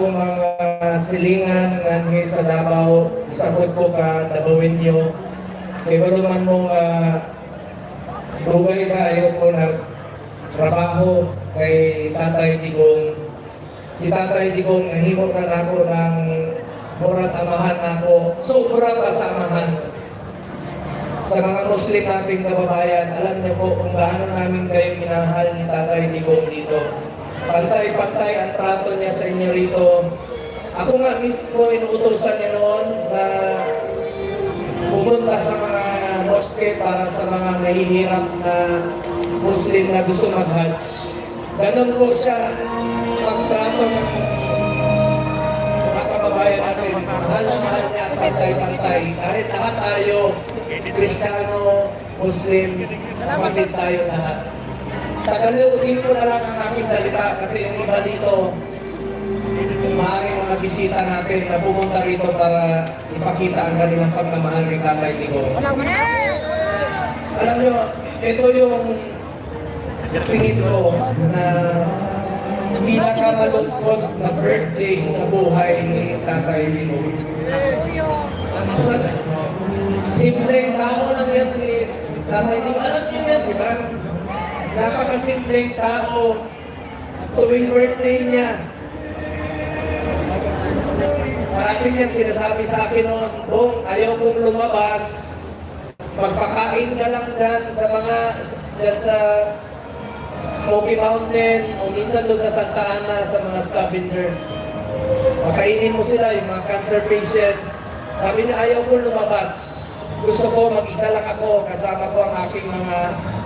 akong mga silingan nga sa Davao, isagod ko ka Dabawin nyo. Kaya wala man mo dugay kayo ko nagtrabaho kay Tatay Digong. Si Tatay Digong nahimo na ako ng murag amahan ako. Sobra pa sa amahan. Sa mga Muslim nating kababayan, alam niyo po kung gaano namin kayo minahal ni Tatay Digong dito. Pantay-pantay ang trato niya sa inyo rito. Ako nga mismo inuutosan niya noon na pumunta sa mga mosque para sa mga nahihirap na Muslim na gusto mag-Hajj. Ganon po siya pagtrato ng mga kababayan natin. Mahal na mahal niya, pantay-pantay. Kahit lahat tayo, Kristiyano, Muslim, kapatid tayo lahat. Tagalogin ko na lang ang aking salita kasi yung iba dito, maaaring mga bisita natin na pumunta rito para ipakita ang kanilang pagmamahal kay Tatay Digong. Alam nyo, ito yung pingin ko na pinakamalungkot na birthday sa buhay ni Tatay Digong. Simpleng tao lang yan si Tatay Digong. Alam nyo yan, di ba? Napakasimpleng tao tuwing birthday niya. Marami niyang sinasabi sa akin noon, Bong, ayaw kong lumabas. Magpakain ka lang dyan sa mga, dyan sa Smoky Mountain o minsan doon sa Santa Ana sa mga scavengers. Makainin mo sila, yung mga cancer patients. Sabi niya, ayaw kong lumabas. Gusto ko, mag-isa lang ako, kasama ko ang aking mga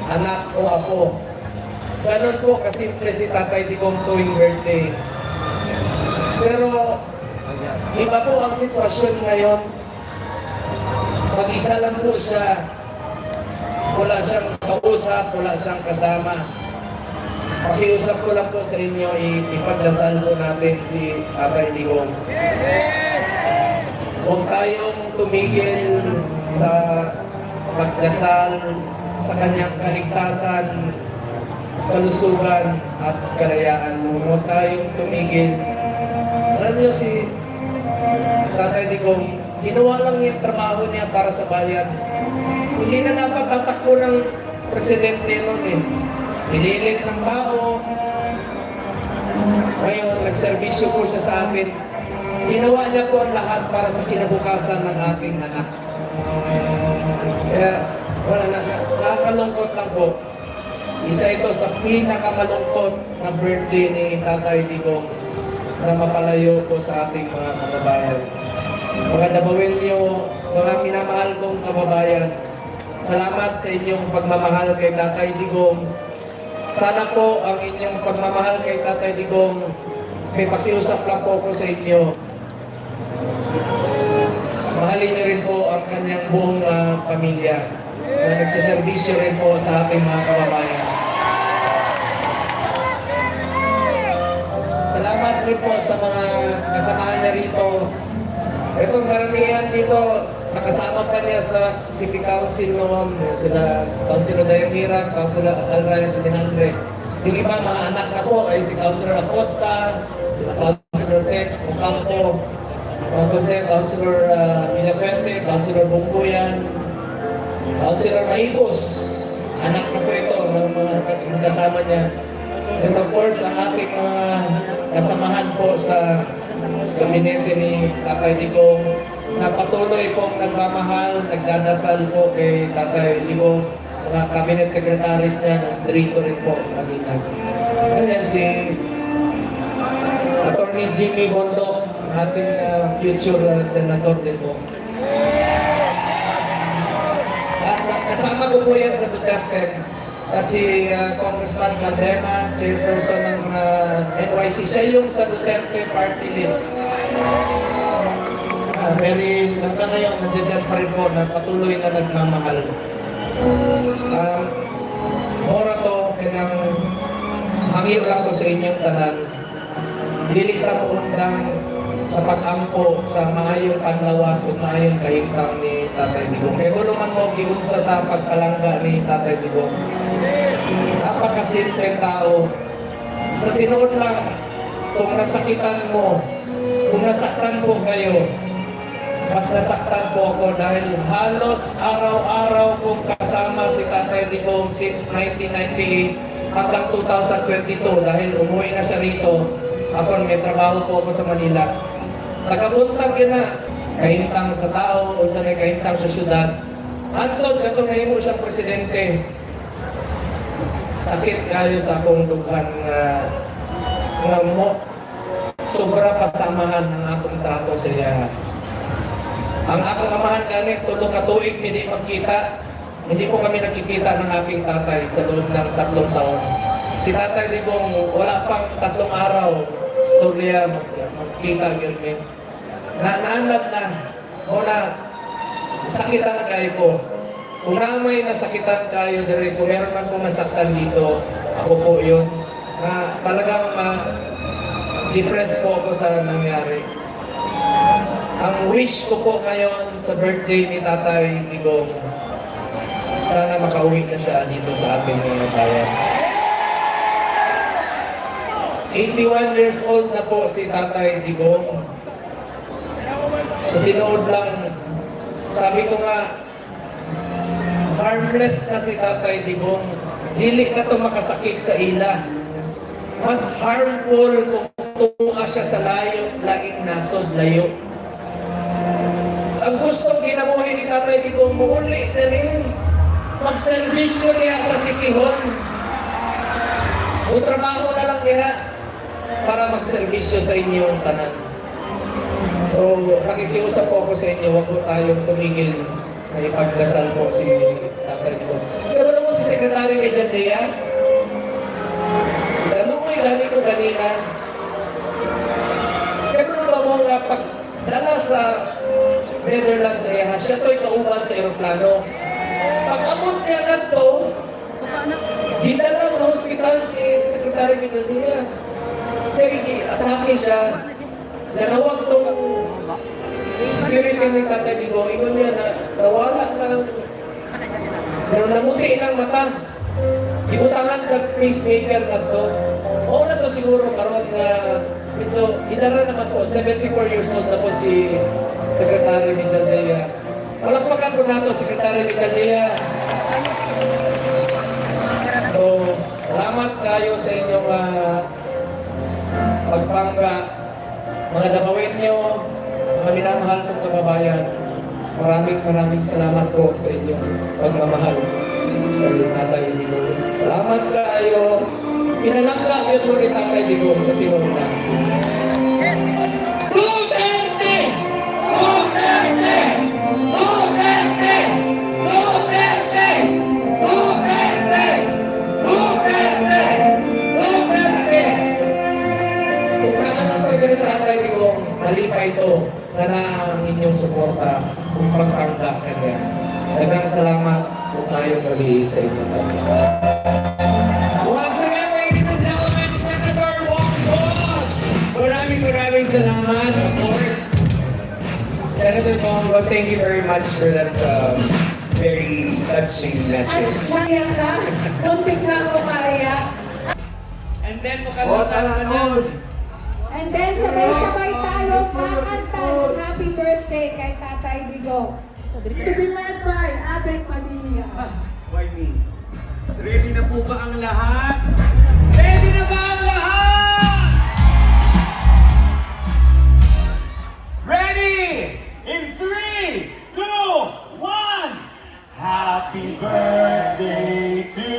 anak o apo. Ganon po kasimple si Tatay Digong tuwing birthday. Pero iba po ang sitwasyon ngayon. Mag-isa lang po siya. Wala siyang kausap, wala siyang kasama. Pakiusap ko lang po sa inyo, ipagdasal po natin si Tatay Digong. Huwag tayong tumigil sa pagdasal sa kanyang kaligtasan, kalusugan at kalayaan. Huwag tayong tumigil. Alam niyo si Tatay Digong, ginawa lang niya trabaho niya para sa bayan. Hindi na dapat tatakbo ng presidente noon eh. Pinilit ng tao. Ngayon, nagservisyo po siya sa atin. Ginawa niya po ang lahat para sa kinabukasan ng ating anak. Kaya, wala na, nakakalungkot lang po. Isa ito sa pinakamalungkot na birthday ni Tatay Digong na mapalayo po sa ating mga kababayan. Mga Dabawin niyo, mga minamahal kong kababayan, salamat sa inyong pagmamahal kay Tatay Digong. Sana po ang inyong pagmamahal kay Tatay Digong, may pakiusap lang po ko sa inyo. Mahalin niyo rin po ang kanyang buong pamilya na nagsiservisyo rin po sa ating mga kababayan. Salamat rin po sa mga kasamahan niya rito. Itong karamihan dito, nakasama pa niya sa City Council noon. Sila, Councilor Dayamira, Councilor Alrayan Tinhandre. Yung iba, mga anak na po ay si Councilor Acosta, sila Councilor Tek, Ocampo, Councilor Villapuente, Councilor Bungkuyan, Councilor Mahibos. Anak na po ito ng mga kasama niya. And of course, ang ating mga kasamahan po sa gabinete ni Tatay Digong na patuloy pong nagmamahal, nagdadasal po kay Tatay Digong. Mga cabinet secretaries niya nandito rin po kanina. Ganyan si Attorney Jimmy Bondok, ang ating future senator din po. At kasama ko po yan sa Duterte. At si Congressman Cardema, chairperson ng NYC, siya yung sa Duterte party list. Very, hanggang ngayon, nandiyan pa rin po na patuloy na nagmamahal. Mora to, kanang hangin lang ko sa inyong tanan. Dilikta po undang sa pag-ampo sa maayong panlawas o maayong kahimtang ni Tatay Digong. Kaya kung man mo, giunsa ta pagpalangga ni Tatay Digong. Napakasimpleng tao. Sa tinuod lang, kung nasakitan mo, kung nasaktan po kayo, mas nasaktan po ako dahil halos araw-araw kong kasama si Tatay Digong since 1998 hanggang 2022 dahil umuwi na siya rito. Ako may trabaho po ako sa Manila. Tagabuntag yun na. Kahintang sa tao, unsa na kahintang sa syudad. Antod katong nahimo siyang presidente. Sakit kayo sa akong dughan nga mo. Sobra pasamahan ng akong trato sa iya. Ang akong amahan ganit, tulo ka tuig hindi magkita. Hindi po kami nakikita ng aking tatay sa loob ng 3 taon. Si Tatay Digong wala pang 3 araw, storya magkita yun. Naanad na, wala, sakitan kayo po. Kung namay nasakitan kayo, kung meron man pong nasaktan dito, ako po yun. Talagang depressed po ako sa nangyari. Ang wish ko po ngayon sa birthday ni Tatay Digong, sana makauwi na siya dito sa ating bayan. 81 years old na po si Tatay Digong. So tinood lang, sabi ko nga, harmless na si Tatay Digong. Dili na ito makasakit sa ila. Mas harmful kung tunga siya sa layo, laging nasod, layo. Ang gustong ginamuhin ni Tatay Digong, muuli na rin. Magservisyo niya sa City Hall. O trabaho na lang niya para magservisyo sa inyong tanan. So, nakikiusap po ako sa inyo, huwag po tayong tumigil na ipagdasal po si Tatay Digong. Pero alam mo si Secretary Major Dea, alam mo yung gani ko kanina, pero na ba mo nga pagdala sa Netherlands sa iya, siya to'y kauban sa aeroplano. Pag-amot niya na to, dinala sa hospital si Secretary Major Dea. Kaya atake siya. Nanawag tong security ni Tatay Digong, ingon niya na nawala ng namuti ng mata. Ibutangan sa pacemaker na to. Oo na to siguro karon nga medyo idara naman po, 74 years old na po si Secretary Major Dea. Palakpakan po nato, Secretary Major Dea. So, salamat kayo sa inyong pagpangga. Mga damawin nyo, mga minamahal kong kababayan, maraming salamat po sa inyong pagmamahal sa Tatay Digong. Salamat kayo. Pinalangga yun po ni Tatay Digong sa Timona. Duterte! Duterte! Duterte! Duterte! Duterte! Duterte! Duterte! Kung naanan ko yung sa Tatay Digong, mali pa ito na ang inyong suporta kung pagpangga kanya. Dagang salamat kung tayong gabi sa inyong kanya. Once again, ladies and gentlemen, Senator Wong Bong! Maraming salamat, of course. Senator Wong Bong, thank you very much for that very touching message. Naiyak ka? Muntik na ako maiyak. And then, mukha na nun. And then sabay-sabay tayo kakanta ng happy birthday kay Tatay Digong. To be led by Abeng Padilla. Why me? Ready na po ba ang lahat? Ready na ba ang lahat? Ready? In 3, 2, 1. Happy birthday to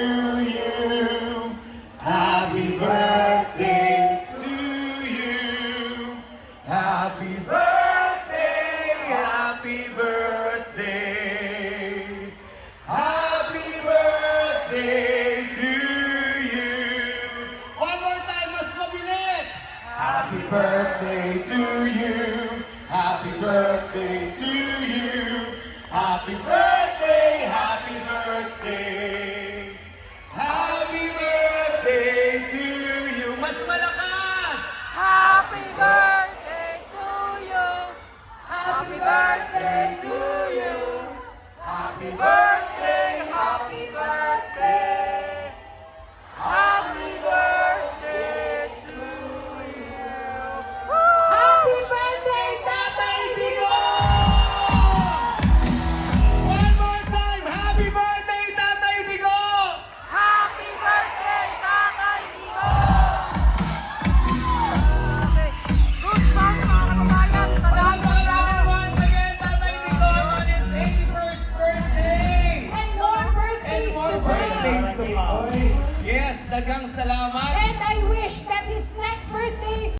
you. Happy birthday to you. Happy birthday, happy birthday. Happy birthday to you. One more time, mas mabilis. Happy birthday to you. Happy birthday to you. Happy birthday, happy birthday. Happy birthday to you. Mas malakas. Happy birthday to you! salamat.